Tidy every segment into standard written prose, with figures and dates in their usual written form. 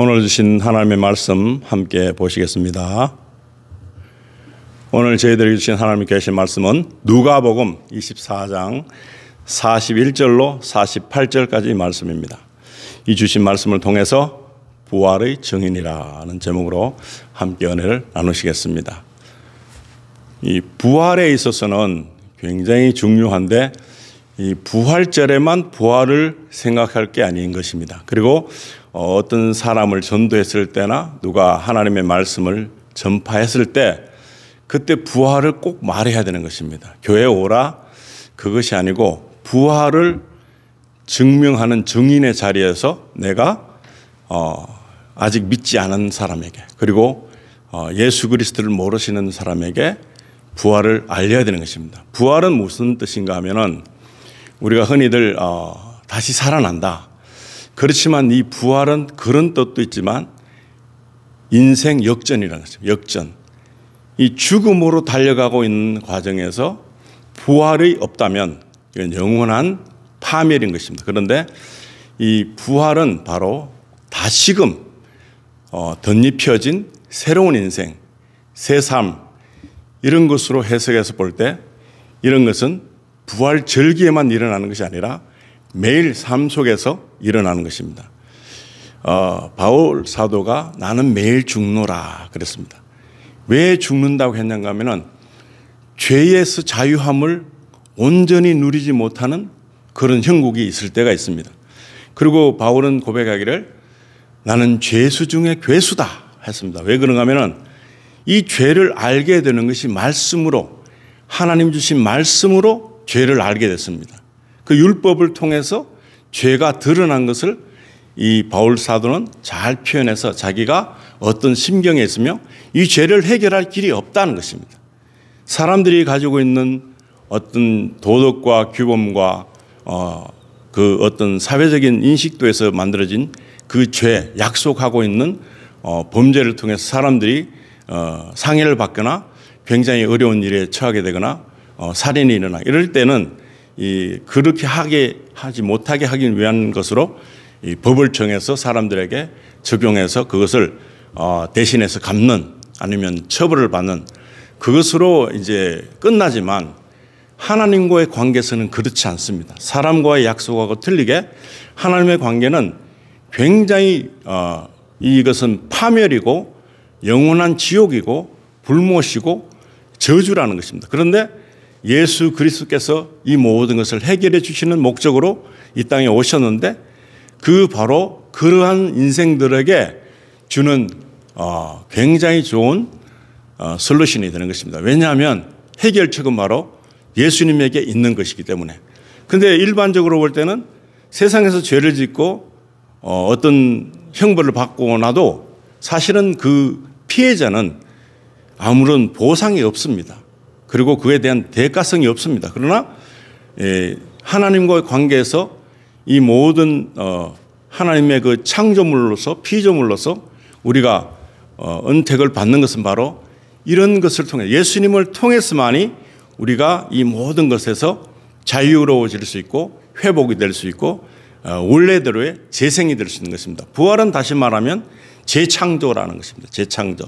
오늘 주신 하나님의 말씀 함께 보시겠습니다. 오늘 저희들에게 주신 하나님께 하신 말씀은 누가복음 24장 41절로 48절까지 말씀입니다. 이 주신 말씀을 통해서 부활의 증인이라는 제목으로 함께 은혜를 나누시겠습니다. 이 부활에 있어서는 굉장히 중요한데 이 부활절에만 부활을 생각할 게 아닌 것입니다. 그리고 어떤 사람을 전도했을 때나 누가 하나님의 말씀을 전파했을 때 그때 부활을 꼭 말해야 되는 것입니다. 교회에 오라 그것이 아니고 부활을 증명하는 증인의 자리에서 내가 아직 믿지 않은 사람에게 그리고 예수 그리스도를 모르시는 사람에게 부활을 알려야 되는 것입니다. 부활은 무슨 뜻인가 하면은 우리가 흔히들 다시 살아난다. 그렇지만 이 부활은 그런 뜻도 있지만 인생 역전이라는 것입니다. 역전. 이 죽음으로 달려가고 있는 과정에서 부활이 없다면 이건 영원한 파멸인 것입니다. 그런데 이 부활은 바로 다시금 덧입혀진 새로운 인생, 새 삶 이런 것으로 해석해서 볼 때 이런 것은 부활 절기에만 일어나는 것이 아니라 매일 삶 속에서 일어나는 것입니다. 바울 사도가 나는 매일 죽노라 그랬습니다. 왜 죽는다고 했는가 하면은 죄에서 자유함을 온전히 누리지 못하는 그런 형국이 있을 때가 있습니다. 그리고 바울은 고백하기를 나는 죄수 중에 괴수다 했습니다. 왜 그런가 하면은 이 죄를 알게 되는 것이 말씀으로 하나님 주신 말씀으로 죄를 알게 됐습니다. 그 율법을 통해서 죄가 드러난 것을 이 바울 사도는 잘 표현해서 자기가 어떤 심경에 있으며 이 죄를 해결할 길이 없다는 것입니다. 사람들이 가지고 있는 어떤 도덕과 규범과 그 어떤 사회적인 인식도에서 만들어진 그 죄, 약속하고 있는 범죄를 통해서 사람들이 상해를 받거나 굉장히 어려운 일에 처하게 되거나 살인이 일어나 이럴 때는 그렇게 하지 못하게 하기 위한 것으로 이 법을 정해서 사람들에게 적용해서 그것을 대신해서 갚는 아니면 처벌을 받는 그것으로 이제 끝나지만 하나님과의 관계에서는 그렇지 않습니다. 사람과의 약속하고 틀리게 하나님의 관계는 굉장히 이것은 파멸이고 영원한 지옥이고 불못이고 저주라는 것입니다. 그런데 예수 그리스도께서 이 모든 것을 해결해 주시는 목적으로 이 땅에 오셨는데 그 바로 그러한 인생들에게 주는 굉장히 좋은 솔루션이 되는 것입니다. 왜냐하면 해결책은 바로 예수님에게 있는 것이기 때문에. 그런데 일반적으로 볼 때는 세상에서 죄를 짓고 어떤 형벌을 받고 나도 사실은 그 피해자는 아무런 보상이 없습니다. 그리고 그에 대한 대가성이 없습니다. 그러나 하나님과의 관계에서 이 모든 하나님의 그 창조물로서 피조물로서 우리가 은택을 받는 것은 바로 이런 것을 통해 예수님을 통해서만이 우리가 이 모든 것에서 자유로워질 수 있고 회복이 될 수 있고 원래대로의 재생이 될 수 있는 것입니다. 부활은 다시 말하면 재창조라는 것입니다. 재창조.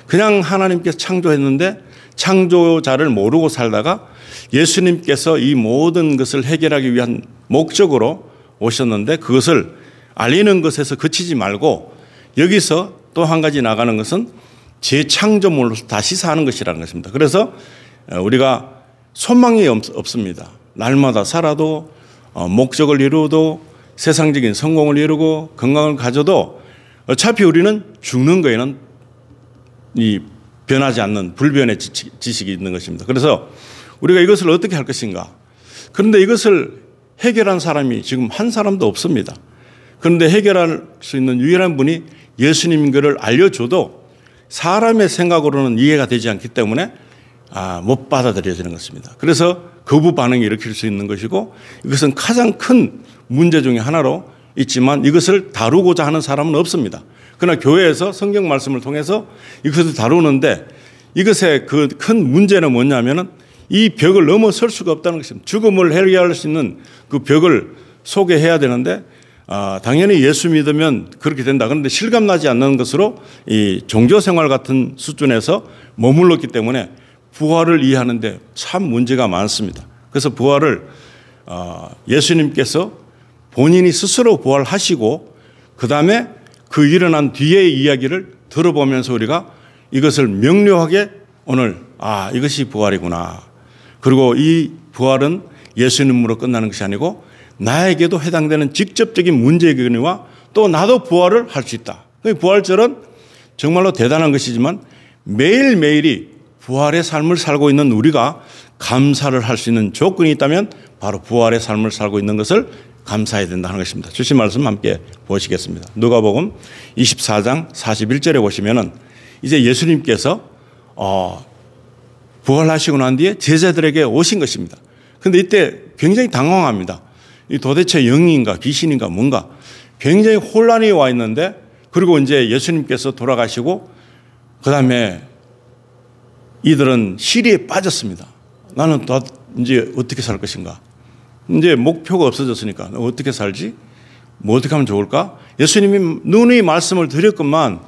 그냥 하나님께서 창조했는데 창조자를 모르고 살다가 예수님께서 이 모든 것을 해결하기 위한 목적으로 오셨는데 그것을 알리는 것에서 그치지 말고 여기서 또 한 가지 나가는 것은 재창조물로서 다시 사는 것이라는 것입니다. 그래서 우리가 소망이 없습니다. 날마다 살아도 목적을 이루어도 세상적인 성공을 이루고 건강을 가져도 어차피 우리는 죽는 거에는 이 변하지 않는 불변의 지식이 있는 것입니다. 그래서 우리가 이것을 어떻게 할 것인가. 그런데 이것을 해결한 사람이 지금 한 사람도 없습니다. 그런데 해결할 수 있는 유일한 분이 예수님인 것을 알려줘도 사람의 생각으로는 이해가 되지 않기 때문에 못 받아들여지는 것입니다. 그래서 거부 반응이 일으킬 수 있는 것이고 이것은 가장 큰 문제 중에 하나로 있지만 이것을 다루고자 하는 사람은 없습니다. 그러나 교회에서 성경 말씀을 통해서 이것을 다루는데 이것의 그 큰 문제는 뭐냐면은 이 벽을 넘어설 수가 없다는 것입니다. 죽음을 해결할 수 있는 그 벽을 소개해야 되는데 당연히 예수 믿으면 그렇게 된다. 그런데 실감나지 않는 것으로 이 종교생활 같은 수준에서 머물렀기 때문에 부활을 이해하는데 참 문제가 많습니다. 그래서 부활을 예수님께서 본인이 스스로 부활하시고 그 다음에 그 일어난 뒤의 이야기를 들어보면서 우리가 이것을 명료하게 오늘 이것이 부활이구나. 그리고 이 부활은 예수님으로 끝나는 것이 아니고 나에게도 해당되는 직접적인 문제거니와 또 나도 부활을 할 수 있다. 부활절은 정말로 대단한 것이지만 매일매일이 부활의 삶을 살고 있는 우리가 감사를 할 수 있는 조건이 있다면 바로 부활의 삶을 살고 있는 것을 감사해야 된다는 것입니다. 주신 말씀 함께 보시겠습니다. 누가복음 24장 41절에 보시면은 이제 예수님께서 부활하시고 난 뒤에 제자들에게 오신 것입니다. 그런데 이때 굉장히 당황합니다. 이 도대체 영인가 귀신인가 뭔가 굉장히 혼란이 와 있는데, 그리고 이제 예수님께서 돌아가시고 그 다음에 이들은 시리에 빠졌습니다. 나는 더 이제 어떻게 살 것인가? 이제 목표가 없어졌으니까 어떻게 살지? 뭐 어떻게 하면 좋을까? 예수님이 누누이 말씀을 드렸건만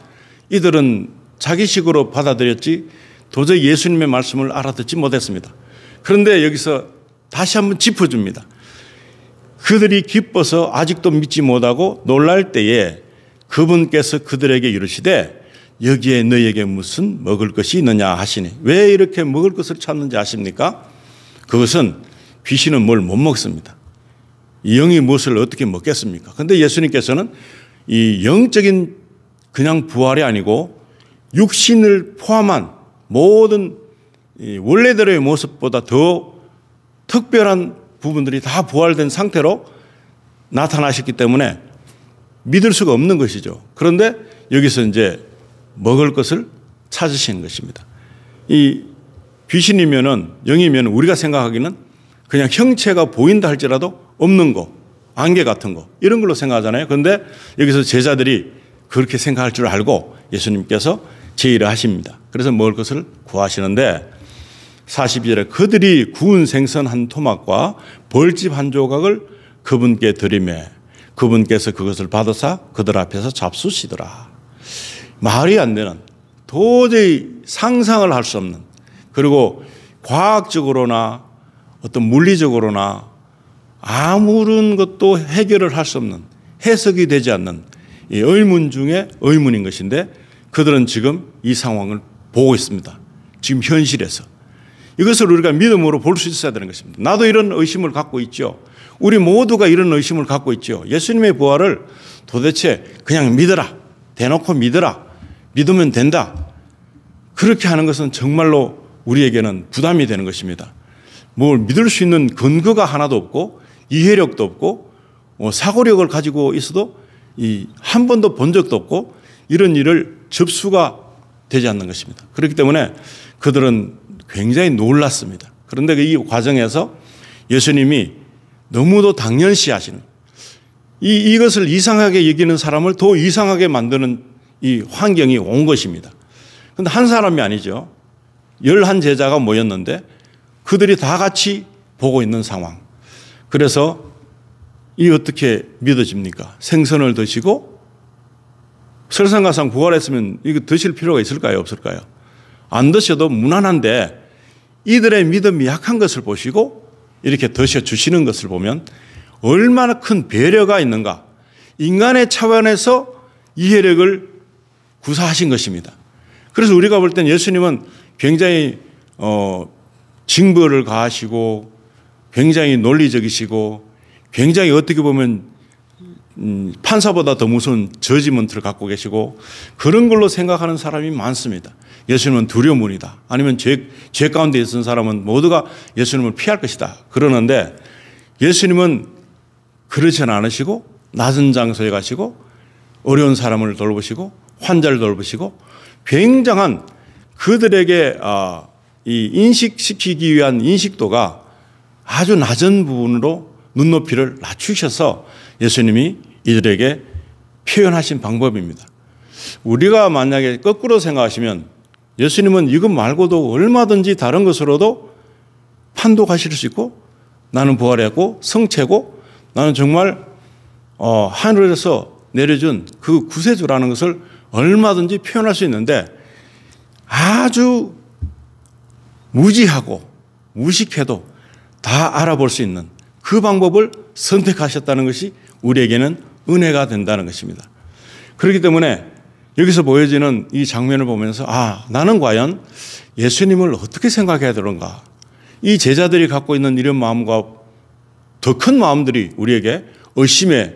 이들은 자기식으로 받아들였지 도저히 예수님의 말씀을 알아듣지 못했습니다. 그런데 여기서 다시 한번 짚어줍니다. 그들이 기뻐서 아직도 믿지 못하고 놀랄 때에 그분께서 그들에게 이르시되 여기에 너희에게 무슨 먹을 것이 있느냐 하시니. 왜 이렇게 먹을 것을 찾는지 아십니까? 그것은 귀신은 뭘 못 먹습니다. 영이 무엇을 어떻게 먹겠습니까? 그런데 예수님께서는 이 영적인 그냥 부활이 아니고 육신을 포함한 모든 원래대로의 모습보다 더 특별한 부분들이 다 부활된 상태로 나타나셨기 때문에 믿을 수가 없는 것이죠. 그런데 여기서 이제 먹을 것을 찾으시는 것입니다. 이 귀신이면은 영이면 우리가 생각하기는 그냥 형체가 보인다 할지라도 없는 거, 안개 같은 거 이런 걸로 생각하잖아요. 그런데 여기서 제자들이 그렇게 생각할 줄 알고 예수님께서 제의를 하십니다. 그래서 먹을 것을 구하시는데 42절에 그들이 구운 생선 한 토막과 벌집 한 조각을 그분께 드리매 그분께서 그것을 받으사 그들 앞에서 잡수시더라. 말이 안 되는, 도저히 상상을 할 수 없는, 그리고 과학적으로나 어떤 물리적으로나 아무런 것도 해결을 할 수 없는, 해석이 되지 않는 이 의문 중에 의문인 것인데 그들은 지금 이 상황을 보고 있습니다. 지금 현실에서. 이것을 우리가 믿음으로 볼 수 있어야 되는 것입니다. 나도 이런 의심을 갖고 있죠. 우리 모두가 이런 의심을 갖고 있죠. 예수님의 부활을 도대체 그냥 믿어라, 대놓고 믿어라, 믿으면 된다, 그렇게 하는 것은 정말로 우리에게는 부담이 되는 것입니다. 뭘 믿을 수 있는 근거가 하나도 없고 이해력도 없고 사고력을 가지고 있어도 한 번도 본 적도 없고 이런 일을 접수가 되지 않는 것입니다. 그렇기 때문에 그들은 굉장히 놀랐습니다. 그런데 이 과정에서 예수님이 너무도 당연시하시는, 이것을 이상하게 여기는 사람을 더 이상하게 만드는 이 환경이 온 것입니다. 그런데 한 사람이 아니죠. 11제자가 모였는데 그들이 다 같이 보고 있는 상황. 그래서 이 어떻게 믿어집니까? 생선을 드시고 설상가상 부활했으면 이거 드실 필요가 있을까요? 없을까요? 안 드셔도 무난한데 이들의 믿음이 약한 것을 보시고 이렇게 드셔주시는 것을 보면 얼마나 큰 배려가 있는가. 인간의 차원에서 이해력을 구사하신 것입니다. 그래서 우리가 볼 땐 예수님은 굉장히 징벌을 가하시고 굉장히 논리적이시고 굉장히 어떻게 보면 판사보다 더 무서운 저지먼트를 갖고 계시고 그런 걸로 생각하는 사람이 많습니다. 예수님은 두려움이다. 아니면 죄 가운데 있는 사람은 모두가 예수님을 피할 것이다. 그러는데 예수님은 그렇지는 않으시고 낮은 장소에 가시고 어려운 사람을 돌보시고 환자를 돌보시고 굉장한 그들에게 이 인식시키기 위한 인식도가 아주 낮은 부분으로 눈높이를 낮추셔서 예수님이 이들에게 표현하신 방법입니다. 우리가 만약에 거꾸로 생각하시면 예수님은 이것 말고도 얼마든지 다른 것으로도 판독하실 수 있고 나는 부활했고 성체고 나는 정말 하늘에서 내려준 그 구세주라는 것을 얼마든지 표현할 수 있는데 아주 무지하고 무식해도 다 알아볼 수 있는 그 방법을 선택하셨다는 것이 우리에게는 은혜가 된다는 것입니다. 그렇기 때문에 여기서 보여지는 이 장면을 보면서 나는 과연 예수님을 어떻게 생각해야 되는가. 이 제자들이 갖고 있는 이런 마음과 더 큰 마음들이 우리에게 의심의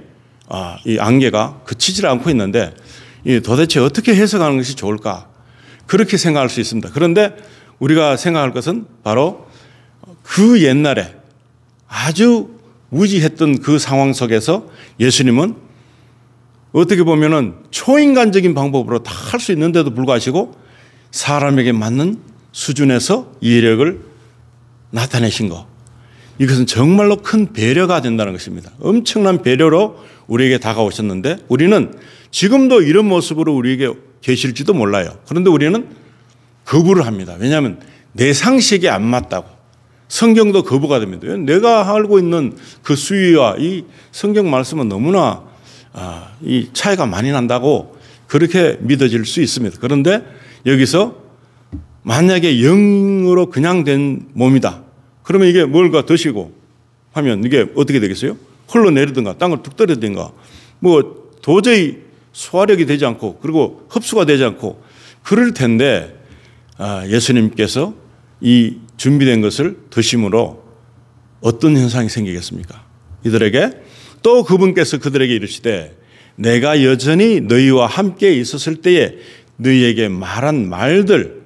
이 안개가 그치질 않고 있는데 도대체 어떻게 해석하는 것이 좋을까. 그렇게 생각할 수 있습니다. 그런데 우리가 생각할 것은 바로 그 옛날에 아주 무지했던 그 상황 속에서 예수님은 어떻게 보면은 초인간적인 방법으로 다 할 수 있는데도 불구하고 사람에게 맞는 수준에서 이해력을 나타내신 것. 이것은 정말로 큰 배려가 된다는 것입니다. 엄청난 배려로 우리에게 다가오셨는데 우리는 지금도 이런 모습으로 우리에게 계실지도 몰라요. 그런데 우리는 거부를 합니다. 왜냐하면 내 상식에 안 맞다고. 성경도 거부가 됩니다. 내가 알고 있는 그 수위와 이 성경 말씀은 너무나 이 차이가 많이 난다고 그렇게 믿어질 수 있습니다. 그런데 여기서 만약에 영으로 그냥 된 몸이다. 그러면 이게 뭘까 드시고 하면 이게 어떻게 되겠어요? 흘러내리든가 땅을 뚝 떨어지든가 뭐 도저히 소화력이 되지 않고 그리고 흡수가 되지 않고 그럴 텐데 예수님께서 이 준비된 것을 드심으로 어떤 현상이 생기겠습니까? 이들에게 또 그분께서 그들에게 이르시되 내가 여전히 너희와 함께 있었을 때에 너희에게 말한 말들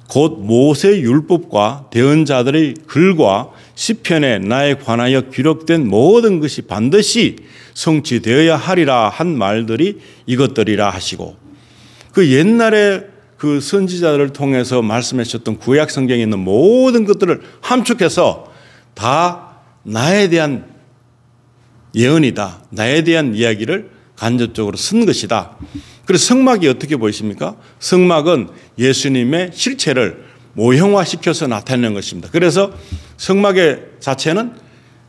곧 모세 율법과 대언자들의 글과 시편에 나에 관하여 기록된 모든 것이 반드시 성취되어야 하리라 한 말들이 이것들이라 하시고 그 옛날에 그 선지자들을 통해서 말씀하셨던 구약 성경에 있는 모든 것들을 함축해서 다 나에 대한 예언이다. 나에 대한 이야기를 간접적으로 쓴 것이다. 그래서 성막이 어떻게 보이십니까? 성막은 예수님의 실체를 모형화시켜서 나타내는 것입니다. 그래서 성막의 자체는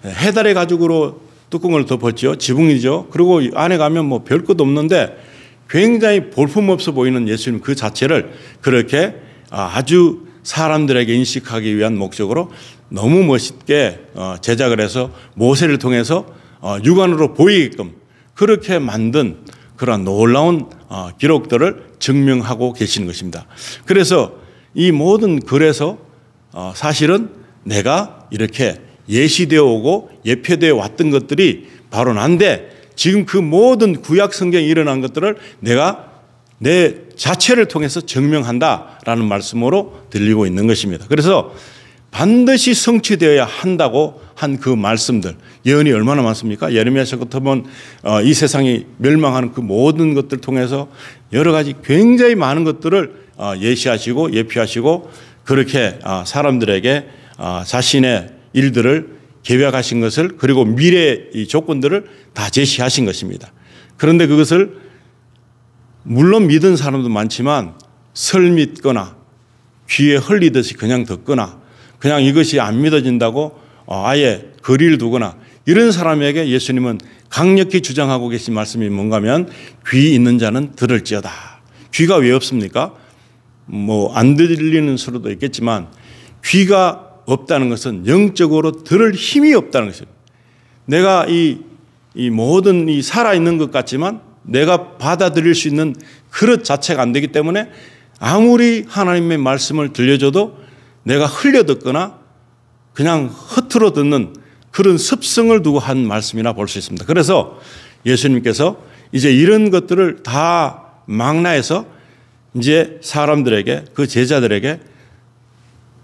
해달의 가죽으로 뚜껑을 덮었죠. 지붕이죠. 그리고 안에 가면 뭐 별 것도 없는데 굉장히 볼품없어 보이는 예수님 그 자체를 그렇게 아주 사람들에게 인식하기 위한 목적으로 너무 멋있게 제작을 해서 모세를 통해서 육안으로 보이게끔 그렇게 만든 그러한 놀라운 기록들을 증명하고 계시는 것입니다. 그래서 이 모든 글에서 사실은 내가 이렇게 예시되어 오고 예표되어 왔던 것들이 바로 난데 지금 그 모든 구약 성경에 일어난 것들을 내가 내 자체를 통해서 증명한다라는 말씀으로 들리고 있는 것입니다. 그래서 반드시 성취되어야 한다고 한 그 말씀들 예언이 얼마나 많습니까? 예레미야서 같으면 이 세상이 멸망하는 그 모든 것들 통해서 여러 가지 굉장히 많은 것들을 예시하시고 예표하시고 그렇게 사람들에게 자신의 일들을 계획하신 것을 그리고 미래의 이 조건들을 다 제시하신 것입니다. 그런데 그것을 물론 믿은 사람도 많지만 설 믿거나 귀에 흘리듯이 그냥 듣거나 그냥 이것이 안 믿어진다고 아예 거리를 두거나 이런 사람에게 예수님은 강력히 주장하고 계신 말씀이 뭔가 하면 귀 있는 자는 들을지어다. 귀가 왜 없습니까? 뭐 안 들리는 수도 있겠지만 귀가 없다는 것은 영적으로 들을 힘이 없다는 것이에요. 내가 이 모든 이 살아있는 것 같지만 내가 받아들일 수 있는 그릇 자체가 안 되기 때문에 아무리 하나님의 말씀을 들려줘도 내가 흘려 듣거나 그냥 허투루 듣는 그런 습성을 두고 한 말씀이라 볼 수 있습니다. 그래서 예수님께서 이제 이런 것들을 다 망라해서 이제 사람들에게 그 제자들에게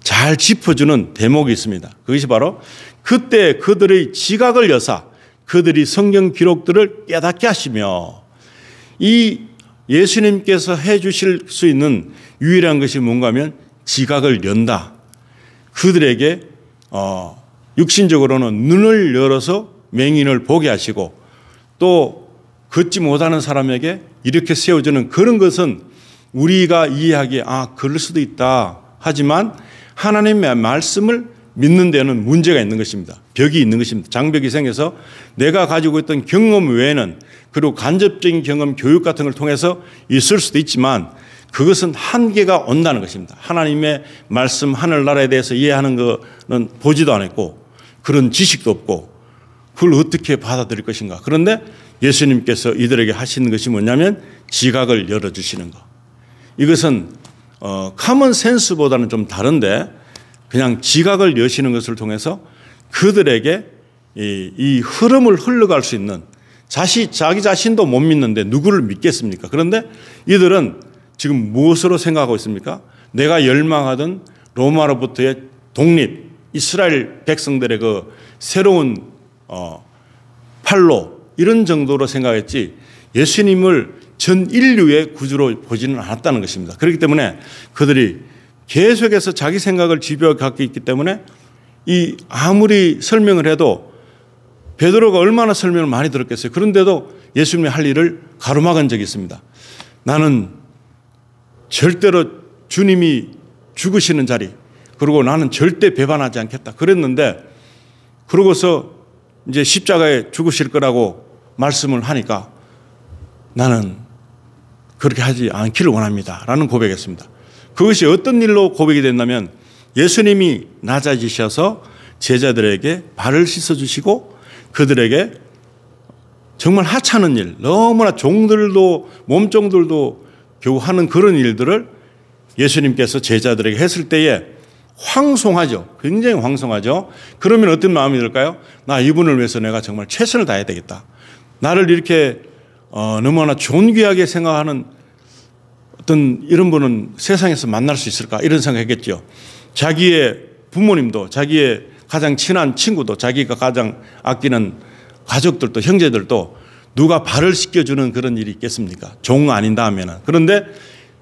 잘 짚어주는 대목이 있습니다. 그것이 바로 그때 그들의 지각을 여사 그들이 성경 기록들을 깨닫게 하시며 이 예수님께서 해 주실 수 있는 유일한 것이 뭔가 하면 지각을 연다. 그들에게 육신적으로는 눈을 열어서 맹인을 보게 하시고 또 걷지 못하는 사람에게 이렇게 세워주는 그런 것은 우리가 이해하기에 그럴 수도 있다. 하지만 하나님의 말씀을 믿는 데는 문제가 있는 것입니다. 벽이 있는 것입니다. 장벽이 생겨서 내가 가지고 있던 경험 외에는, 그리고 간접적인 경험, 교육 같은 걸 통해서 있을 수도 있지만 그것은 한계가 온다는 것입니다. 하나님의 말씀, 하늘나라에 대해서 이해하는 것은 보지도 않았고 그런 지식도 없고 그걸 어떻게 받아들일 것인가. 그런데 예수님께서 이들에게 하시는 것이 뭐냐면 지각을 열어주시는 것. 이것은 커먼 센스보다는 좀 다른데 그냥 지각을 여시는 것을 통해서 그들에게 이 흐름을 흘러갈 수 있는, 자기 자신도 못 믿는데 누구를 믿겠습니까? 그런데 이들은 지금 무엇으로 생각하고 있습니까? 내가 열망하던 로마로부터의 독립, 이스라엘 백성들의 그 새로운 팔로, 이런 정도로 생각했지 예수님을 전 인류의 구주로 보지는 않았다는 것입니다. 그렇기 때문에 그들이 계속해서 자기 생각을 집요하게 갖고 있기 때문에 이 아무리 설명을 해도, 베드로가 얼마나 설명을 많이 들었겠어요. 그런데도 예수님이 할 일을 가로막은 적이 있습니다. 나는 절대로 주님이 죽으시는 자리, 그리고 나는 절대 배반하지 않겠다 그랬는데, 그러고서 이제 십자가에 죽으실 거라고 말씀을 하니까 나는 그렇게 하지 않기를 원합니다 라는 고백했습니다. 그것이 어떤 일로 고백이 됐냐면 예수님이 낮아지셔서 제자들에게 발을 씻어주시고 그들에게 정말 하찮은 일, 너무나 종들도 몸종들도 겨우 하는 그런 일들을 예수님께서 제자들에게 했을 때에 황송하죠. 굉장히 황송하죠. 그러면 어떤 마음이 들까요? 나 이분을 위해서 내가 정말 최선을 다해야 되겠다. 나를 이렇게 너무나 존귀하게 생각하는 어떤 이런 분은 세상에서 만날 수 있을까? 이런 생각했겠죠. 자기의 부모님도, 자기의 가장 친한 친구도, 자기가 가장 아끼는 가족들도, 형제들도 누가 발을 씻겨주는 그런 일이 있겠습니까? 종 아닌다 하면은. 그런데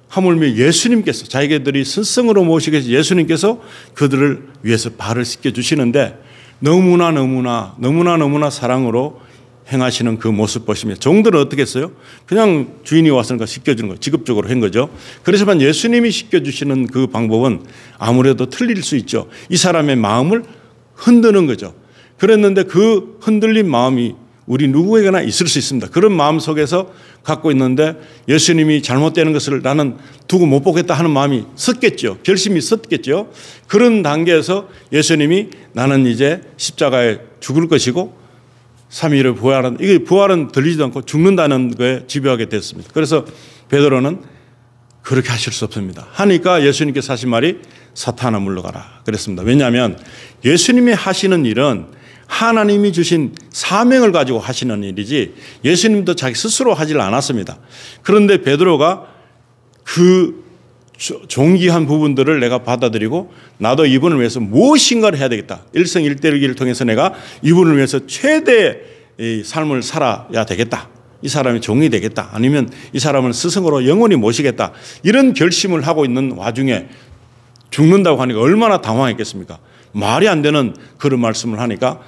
하물며 예수님께서, 자기들이 스승으로 모시게 해서 예수님께서 그들을 위해서 발을 씻겨주시는데 너무나 사랑으로 행하시는 그 모습 보시면 종들은 어떻게 했어요? 그냥 주인이 왔으니까 씻겨주는 거, 직업적으로 한 거죠. 그래서만 예수님이 씻겨주시는 그 방법은 아무래도 틀릴 수 있죠. 이 사람의 마음을 흔드는 거죠. 그랬는데 그 흔들린 마음이 우리 누구에게나 있을 수 있습니다. 그런 마음 속에서 갖고 있는데 예수님이 잘못되는 것을 나는 두고 못 보겠다 하는 마음이 섰겠죠. 결심이 섰겠죠. 그런 단계에서 예수님이 나는 이제 십자가에 죽을 것이고 3일을 부활한, 이게 부활은 들리지도 않고 죽는다는 거에 집요하게 됐습니다. 그래서 베드로는 그렇게 하실 수 없습니다. 하니까 예수님께서 하신 말이 사탄아 물러가라 그랬습니다. 왜냐하면 예수님이 하시는 일은 하나님이 주신 사명을 가지고 하시는 일이지 예수님도 자기 스스로 하질 않았습니다. 그런데 베드로가 그 존귀한 부분들을 내가 받아들이고 나도 이분을 위해서 무엇인가를 해야 되겠다. 일생일대기를 통해서 내가 이분을 위해서 최대의 삶을 살아야 되겠다. 이 사람이 종이 되겠다. 아니면 이 사람을 스승으로 영원히 모시겠다. 이런 결심을 하고 있는 와중에 죽는다고 하니까 얼마나 당황했겠습니까? 말이 안 되는 그런 말씀을 하니까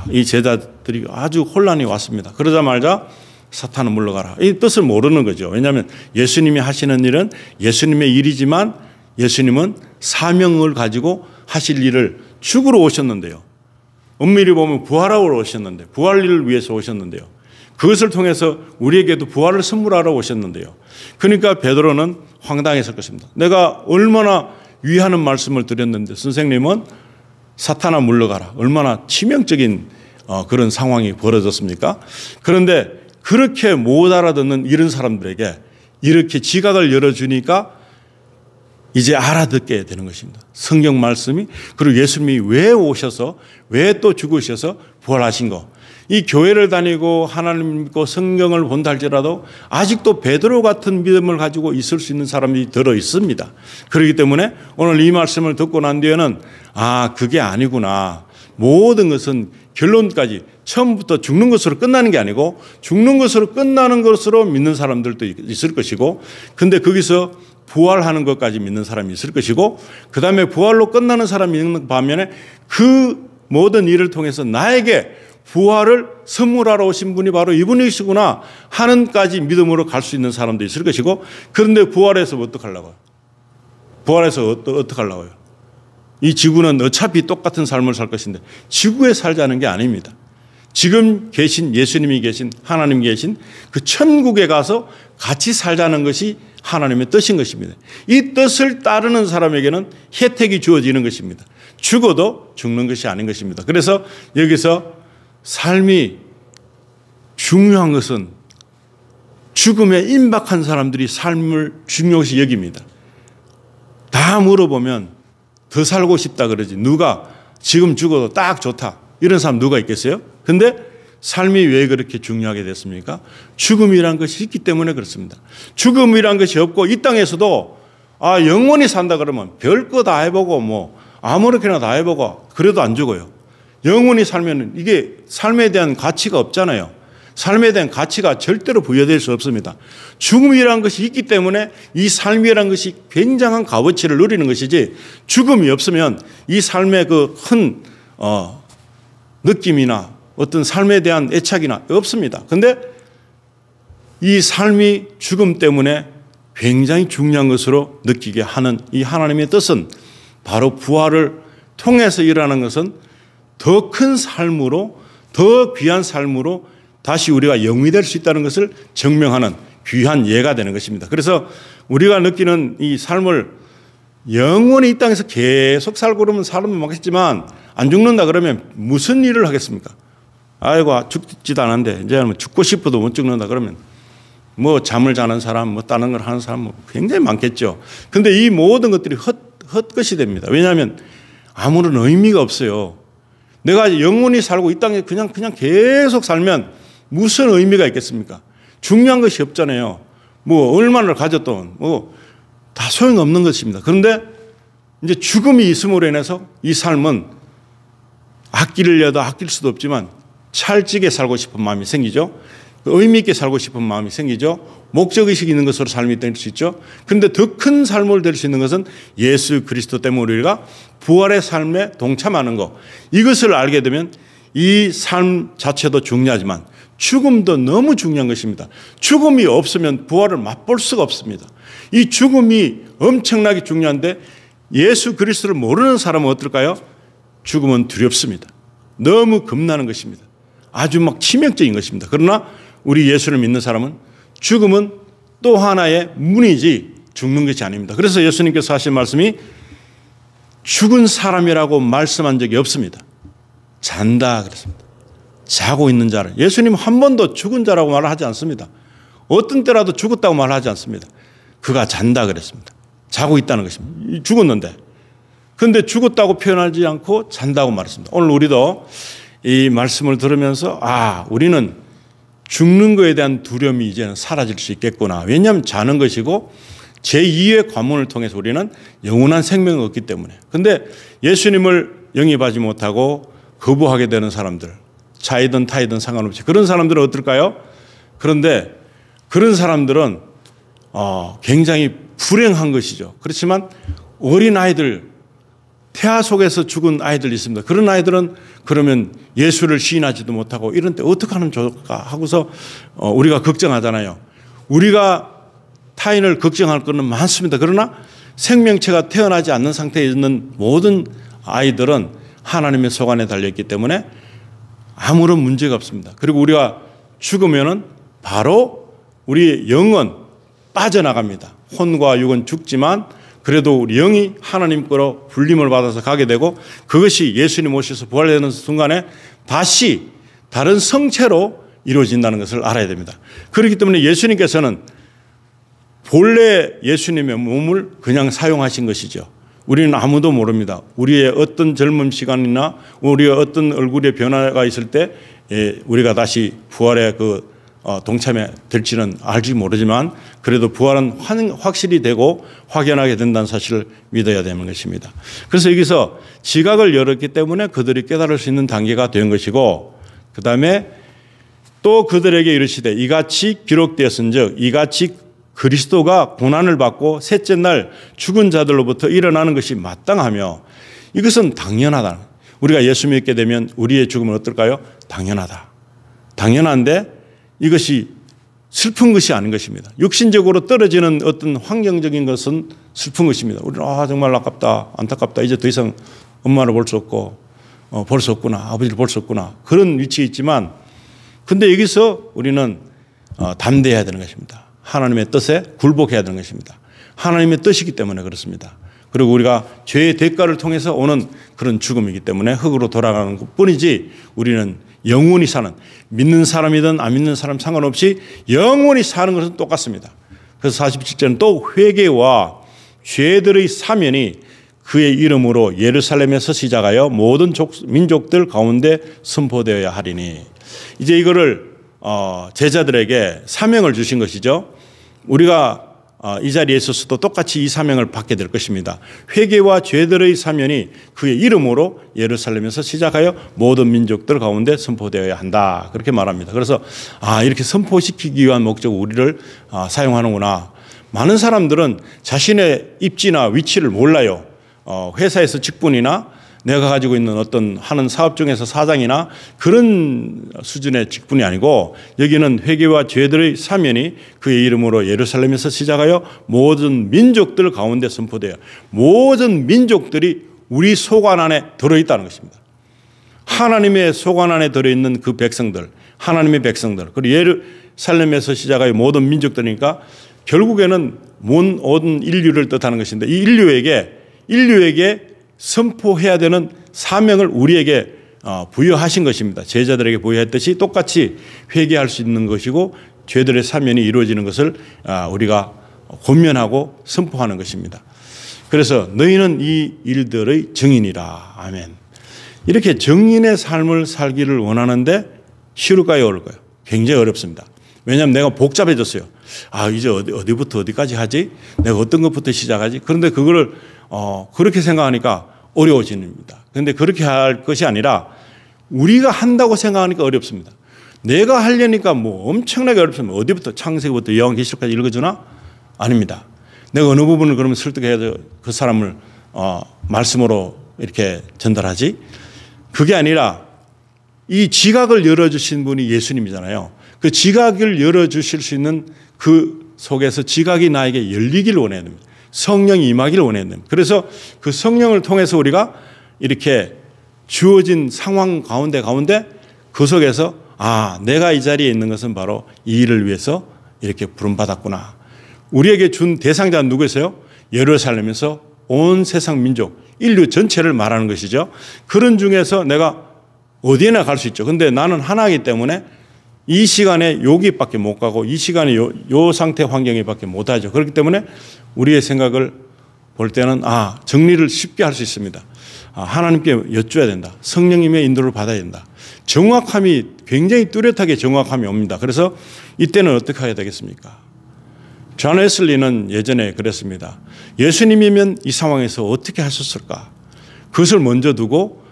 이 제자들이 아주 혼란이 왔습니다. 그러자마자 사탄은 물러가라. 이 뜻을 모르는 거죠. 왜냐하면 예수님이 하시는 일은 예수님의 일이지만 예수님은 사명을 가지고 하실 일을 죽으러 오셨는데요. 엄밀히 보면 부활하러 오셨는데, 부활 일을 위해서 오셨는데요. 그것을 통해서 우리에게도 부활을 선물하러 오셨는데요. 그러니까 베드로는 황당했을 것입니다. 내가 얼마나 위하는 말씀을 드렸는데 선생님은 사탄아 물러가라. 얼마나 치명적인 그런 상황이 벌어졌습니까? 그런데 그렇게 못 알아듣는 이런 사람들에게 이렇게 지각을 열어주니까 이제 알아듣게 되는 것입니다. 성경 말씀이, 그리고 예수님이 왜 오셔서, 왜 또 죽으셔서 부활하신 거. 이 교회를 다니고 하나님 믿고 성경을 본다 할지라도 아직도 베드로 같은 믿음을 가지고 있을 수 있는 사람이 들어 있습니다. 그렇기 때문에 오늘 이 말씀을 듣고 난 뒤에는 그게 아니구나. 모든 것은 결론까지 처음부터 죽는 것으로 끝나는 게 아니고 죽는 것으로 끝나는 것으로 믿는 사람들도 있을 것이고, 근데 거기서 부활하는 것까지 믿는 사람이 있을 것이고, 그 다음에 부활로 끝나는 사람이 있는 반면에 그 모든 일을 통해서 나에게 부활을 선물하러 오신 분이 바로 이분이시구나 하는까지 믿음으로 갈 수 있는 사람도 있을 것이고, 그런데 부활해서 어떡하려고요? 부활해서 어떡하려고요? 이 지구는 어차피 똑같은 삶을 살 것인데 지구에 살자는 게 아닙니다. 지금 계신 예수님이 계신 하나님 계신 그 천국에 가서 같이 살자는 것이 하나님의 뜻인 것입니다. 이 뜻을 따르는 사람에게는 혜택이 주어지는 것입니다. 죽어도 죽는 것이 아닌 것입니다. 그래서 여기서 삶이 중요한 것은 죽음에 임박한 사람들이 삶을 중요시 여깁니다. 다 물어보면 더 살고 싶다 그러지. 누가 지금 죽어도 딱 좋다. 이런 사람 누가 있겠어요? 근데 삶이 왜 그렇게 중요하게 됐습니까? 죽음이란 것이 있기 때문에 그렇습니다. 죽음이란 것이 없고 이 땅에서도 영원히 산다 그러면 별거 다 해보고 뭐 아무렇게나 다 해보고 그래도 안 죽어요. 영원히 살면 이게 삶에 대한 가치가 없잖아요. 삶에 대한 가치가 절대로 부여될 수 없습니다. 죽음이란 것이 있기 때문에 이 삶이란 것이 굉장한 값어치를 누리는 것이지 죽음이 없으면 이 삶의 그 큰 느낌이나 어떤 삶에 대한 애착이나 없습니다. 그런데 이 삶이 죽음 때문에 굉장히 중요한 것으로 느끼게 하는 이 하나님의 뜻은 바로 부활을 통해서 일어나는 것은 더 큰 삶으로 더 귀한 삶으로 다시 우리가 영이 될 수 있다는 것을 증명하는 귀한 예가 되는 것입니다. 그래서 우리가 느끼는 이 삶을 영원히 이 땅에서 계속 살고 그러면 사람은 많겠지만 안 죽는다 그러면 무슨 일을 하겠습니까? 아이고 죽지도 않았는데 이제 죽고 싶어도 못 죽는다 그러면 뭐 잠을 자는 사람 뭐 다른 걸 하는 사람 굉장히 많겠죠. 그런데 이 모든 것들이 헛것이 됩니다. 왜냐하면 아무런 의미가 없어요. 내가 영원히 살고 이 땅에 그냥 계속 살면 무슨 의미가 있겠습니까? 중요한 것이 없잖아요. 뭐 얼마나 가졌던 뭐 다 소용없는 것입니다. 그런데 이제 죽음이 있음으로 인해서 이 삶은 아끼려도 아낄 수도 없지만 찰지게 살고 싶은 마음이 생기죠. 의미 있게 살고 싶은 마음이 생기죠. 목적의식이 있는 것으로 삶이 될 수 있죠. 그런데 더 큰 삶을 될 수 있는 것은 예수 그리스도 때문에 우리가 부활의 삶에 동참하는 것. 이것을 알게 되면 이 삶 자체도 중요하지만 죽음도 너무 중요한 것입니다. 죽음이 없으면 부활을 맛볼 수가 없습니다. 이 죽음이 엄청나게 중요한데 예수 그리스도를 모르는 사람은 어떨까요? 죽음은 두렵습니다. 너무 겁나는 것입니다. 아주 막 치명적인 것입니다. 그러나 우리 예수를 믿는 사람은 죽음은 또 하나의 문이지 죽는 것이 아닙니다. 그래서 예수님께서 하신 말씀이 죽은 사람이라고 말씀한 적이 없습니다. 잔다 그랬습니다. 자고 있는 자를. 예수님 한 번도 죽은 자라고 말을 하지 않습니다. 어떤 때라도 죽었다고 말하지 않습니다. 그가 잔다 그랬습니다. 자고 있다는 것입니다. 죽었는데. 그런데 죽었다고 표현하지 않고 잔다고 말했습니다. 오늘 우리도 이 말씀을 들으면서 우리는 죽는 것에 대한 두려움이 이제는 사라질 수 있겠구나. 왜냐하면 자는 것이고 제2의 관문을 통해서 우리는 영원한 생명을 얻기 때문에. 그런데 예수님을 영입하지 못하고 거부하게 되는 사람들, 자이든 타이든 상관없이 그런 사람들은 어떨까요? 그런데 그런 사람들은 굉장히 불행한 것이죠. 그렇지만 어린 아이들, 태아 속에서 죽은 아이들이 있습니다. 그런 아이들은 그러면 예수를 시인하지도 못하고 이런 때 어떻게 하면 좋을까 하고서 우리가 걱정하잖아요. 우리가 타인을 걱정할 것은 많습니다. 그러나 생명체가 태어나지 않는 상태에 있는 모든 아이들은 하나님의 소관에 달려있기 때문에 아무런 문제가 없습니다. 그리고 우리가 죽으면은 바로 우리의 영은 빠져나갑니다. 혼과 육은 죽지만 그래도 우리 영이 하나님 거로 불림을 받아서 가게 되고 그것이 예수님 오셔서 부활되는 순간에 다시 다른 성체로 이루어진다는 것을 알아야 됩니다. 그렇기 때문에 예수님께서는 본래 예수님의 몸을 그냥 사용하신 것이죠. 우리는 아무도 모릅니다. 우리의 어떤 젊음 시간이나 우리의 어떤 얼굴의 변화가 있을 때 우리가 다시 부활의 동참에 될지는 알지 모르지만 그래도 부활은 확실히 되고 확연하게 된다는 사실을 믿어야 되는 것입니다. 그래서 여기서 지각을 열었기 때문에 그들이 깨달을 수 있는 단계가 된 것이고 그 다음에 또 그들에게 이르시되 이같이 기록되었은즉 이같이 그리스도가 고난을 받고 셋째 날 죽은 자들로부터 일어나는 것이 마땅하며 이것은 당연하다. 우리가 예수 믿게 되면 우리의 죽음은 어떨까요? 당연하다. 당연한데 이것이 슬픈 것이 아닌 것입니다. 육신적으로 떨어지는 어떤 환경적인 것은 슬픈 것입니다. 우리는 정말 아깝다, 안타깝다. 이제 더 이상 엄마를 볼 수 없고 볼 수 없구나, 아버지를 볼 수 없구나. 그런 위치에 있지만 근데 여기서 우리는 담대해야 되는 것입니다. 하나님의 뜻에 굴복해야 되는 것입니다. 하나님의 뜻이기 때문에 그렇습니다. 그리고 우리가 죄의 대가를 통해서 오는 그런 죽음이기 때문에 흙으로 돌아가는 것뿐이지 우리는 영원히 사는, 믿는 사람이든 안 믿는 사람 상관없이 영원히 사는 것은 똑같습니다. 그래서 47절은 또 회개와 죄들의 사면이 그의 이름으로 예루살렘에서 시작하여 모든 민족들 가운데 선포되어야 하리니. 이제 이거를 제자들에게 사명을 주신 것이죠. 우리가 이 자리에 있어서도 똑같이 이 사명을 받게 될 것입니다. 회개와 죄들의 사면이 그의 이름으로 예루살렘에서 시작하여 모든 민족들 가운데 선포되어야 한다. 그렇게 말합니다. 그래서 이렇게 선포시키기 위한 목적으로 우리를 사용하는구나. 많은 사람들은 자신의 입지나 위치를 몰라요. 회사에서 직분이나 내가 가지고 있는 어떤 하는 사업 중에서 사장이나 그런 수준의 직분이 아니고 여기는 회개와 죄들의 사면이 그의 이름으로 예루살렘에서 시작하여 모든 민족들 가운데 선포되어 모든 민족들이 우리 소관 안에 들어있다는 것입니다. 하나님의 소관 안에 들어있는 그 백성들, 하나님의 백성들, 그리고 예루살렘에서 시작하여 모든 민족들이니까 결국에는 모든 인류를 뜻하는 것인데 이 인류에게 선포해야 되는 사명을 우리에게 부여하신 것입니다. 제자들에게 부여했듯이 똑같이 회개할 수 있는 것이고 죄들의 사면이 이루어지는 것을 우리가 권면하고 선포하는 것입니다. 그래서 너희는 이 일들의 증인이라. 아멘. 이렇게 증인의 삶을 살기를 원하는데 쉬울까요, 어려울까요? 굉장히 어렵습니다. 왜냐하면 내가 복잡해졌어요. 이제 어디부터 어디까지 하지? 내가 어떤 것부터 시작하지? 그런데 그거를 그렇게 생각하니까 어려워집니다. 그런데 그렇게 할 것이 아니라 우리가 한다고 생각하니까 어렵습니다. 내가 하려니까 엄청나게 어렵습니다. 어디부터 창세기부터 요한계시록까지 읽어주나? 아닙니다. 내가 어느 부분을 그러면 설득해야 그 사람을 말씀으로 이렇게 전달하지? 그게 아니라 이 지각을 열어주신 분이 예수님이잖아요. 그 지각을 열어주실 수 있는 그 속에서 지각이 나에게 열리기를 원해야 됩니다. 성령이 임하기를 원해야 됩니다. 그래서 그 성령을 통해서 우리가 이렇게 주어진 상황 가운데 그 속에서 내가 이 자리에 있는 것은 바로 이 일을 위해서 이렇게 부름받았구나. 우리에게 준 대상자는 누구였어요? 예루살렘에서 온 세상 민족, 인류 전체를 말하는 것이죠. 그런 중에서 내가 어디에나 갈 수 있죠. 그런데 나는 하나이기 때문에 이 시간에 여기밖에 못 가고 이 시간에 요 상태 환경에밖에 못 하죠. 그렇기 때문에 우리의 생각을 볼 때는 정리를 쉽게 할 수 있습니다. 하나님께 여쭈어야 된다. 성령님의 인도를 받아야 된다. 정확함이 굉장히 뚜렷하게 정확함이 옵니다. 그래서 이때는 어떻게 해야 되겠습니까? 존 웨슬리는 예전에 그랬습니다. 예수님이면 이 상황에서 어떻게 하셨을까? 그것을 먼저 두고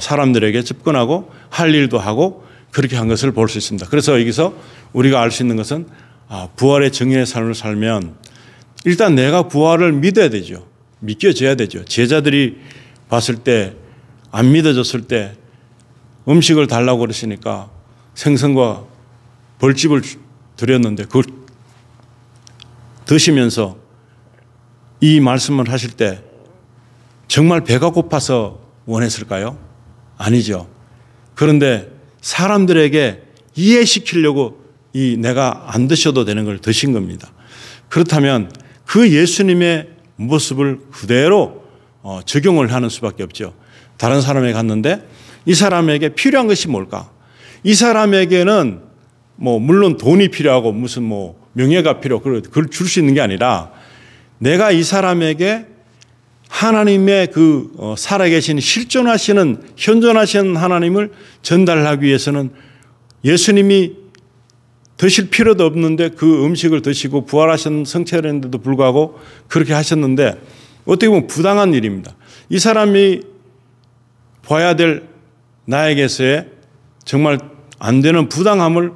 사람들에게 접근하고 할 일도 하고 그렇게 한 것을 볼 수 있습니다. 그래서 여기서 우리가 알 수 있는 것은 부활의 증인의 삶을 살면 일단 내가 부활을 믿어야 되죠. 믿겨져야 되죠. 제자들이 봤을 때 안 믿어졌을 때 음식을 달라고 그러시니까 생선과 벌집을 드렸는데 그걸 드시면서 이 말씀을 하실 때 정말 배가 고파서 원했을까요? 아니죠. 그런데 사람들에게 이해시키려고 내가 안 드셔도 되는 걸 드신 겁니다. 그렇다면 그 예수님의 모습을 그대로 적용을 하는 수밖에 없죠. 다른 사람에게 갔는데 이 사람에게 필요한 것이 뭘까? 이 사람에게는 물론 돈이 필요하고 무슨 명예가 필요하고 그걸 줄 수 있는 게 아니라 내가 이 사람에게 하나님의 그 살아계신 실존하시는 현존하시는 하나님을 전달하기 위해서는 예수님이 드실 필요도 없는데 그 음식을 드시고 부활하신 성체였는데도 불구하고 그렇게 하셨는데 어떻게 보면 부당한 일입니다. 이 사람이 봐야 될 나에게서의 정말 안 되는 부당함을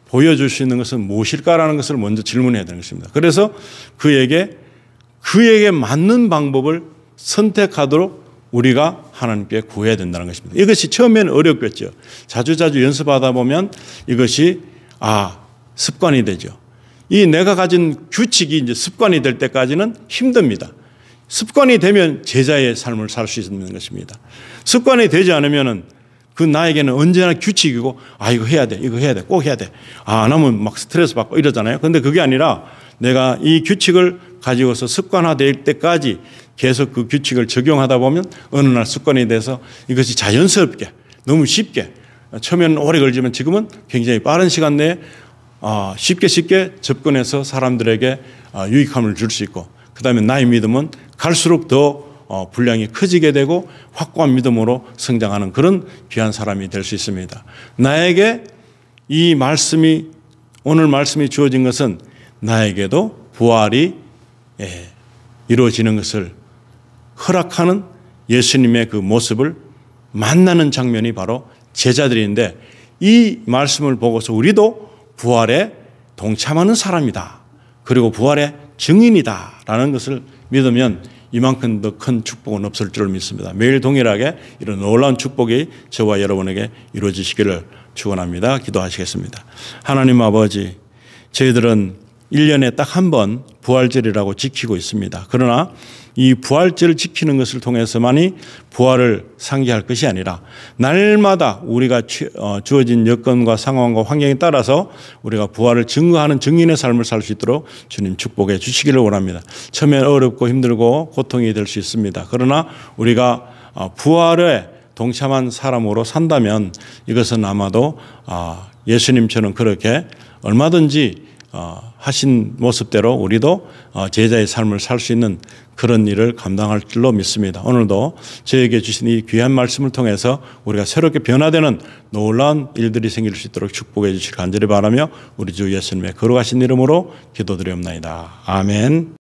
보여줄 수 있는 것은 무엇일까라는 것을 먼저 질문해야 되는 것입니다. 그래서 그에게 맞는 방법을 선택하도록 우리가 하나님께 구해야 된다는 것입니다. 이것이 처음에는 어렵겠죠. 자주자주 연습하다 보면 이것이 습관이 되죠. 이 내가 가진 규칙이 이제 습관이 될 때까지는 힘듭니다. 습관이 되면 제자의 삶을 살 수 있는 것입니다. 습관이 되지 않으면은 그 나에게는 언제나 규칙이고, 이거 해야 돼, 이거 해야 돼, 꼭 해야 돼. 안 하면 막 스트레스 받고 이러잖아요. 근데 그게 아니라 내가 이 규칙을 가지고서 습관화될 때까지 계속 그 규칙을 적용하다 보면 어느 날 습관이 돼서 이것이 자연스럽게, 너무 쉽게, 처음에는 오래 걸리지만 지금은 굉장히 빠른 시간 내에 쉽게 접근해서 사람들에게 유익함을 줄 수 있고, 그 다음에 나의 믿음은 갈수록 더 분량이 커지게 되고 확고한 믿음으로 성장하는 그런 귀한 사람이 될 수 있습니다. 나에게 이 말씀이, 오늘 말씀이 주어진 것은 나에게도 부활이 이루어지는 것을 허락하는 예수님의 그 모습을 만나는 장면이 바로 제자들인데, 이 말씀을 보고서 우리도 부활에 동참하는 사람이다, 그리고 부활의 증인이다 라는 것을 믿으면 이만큼 더 큰 축복은 없을 줄 믿습니다. 매일 동일하게 이런 놀라운 축복이 저와 여러분에게 이루어지시기를 축원합니다. 기도하시겠습니다. 하나님 아버지, 저희들은 1년에 딱 한 번 부활절이라고 지키고 있습니다. 그러나 이 부활절을 지키는 것을 통해서만이 부활을 상기할 것이 아니라 날마다 우리가 주어진 여건과 상황과 환경에 따라서 우리가 부활을 증거하는 증인의 삶을 살 수 있도록 주님 축복해 주시기를 원합니다. 처음엔 어렵고 힘들고 고통이 될 수 있습니다. 그러나 우리가 부활에 동참한 사람으로 산다면 이것은 아마도 예수님처럼 그렇게 얼마든지 하신 모습대로 우리도 제자의 삶을 살 수 있는 그런 일을 감당할 줄로 믿습니다. 오늘도 저에게 주신 이 귀한 말씀을 통해서 우리가 새롭게 변화되는 놀라운 일들이 생길 수 있도록 축복해 주시길 간절히 바라며 우리 주 예수님의 거룩하신 이름으로 기도드리옵나이다. 아멘.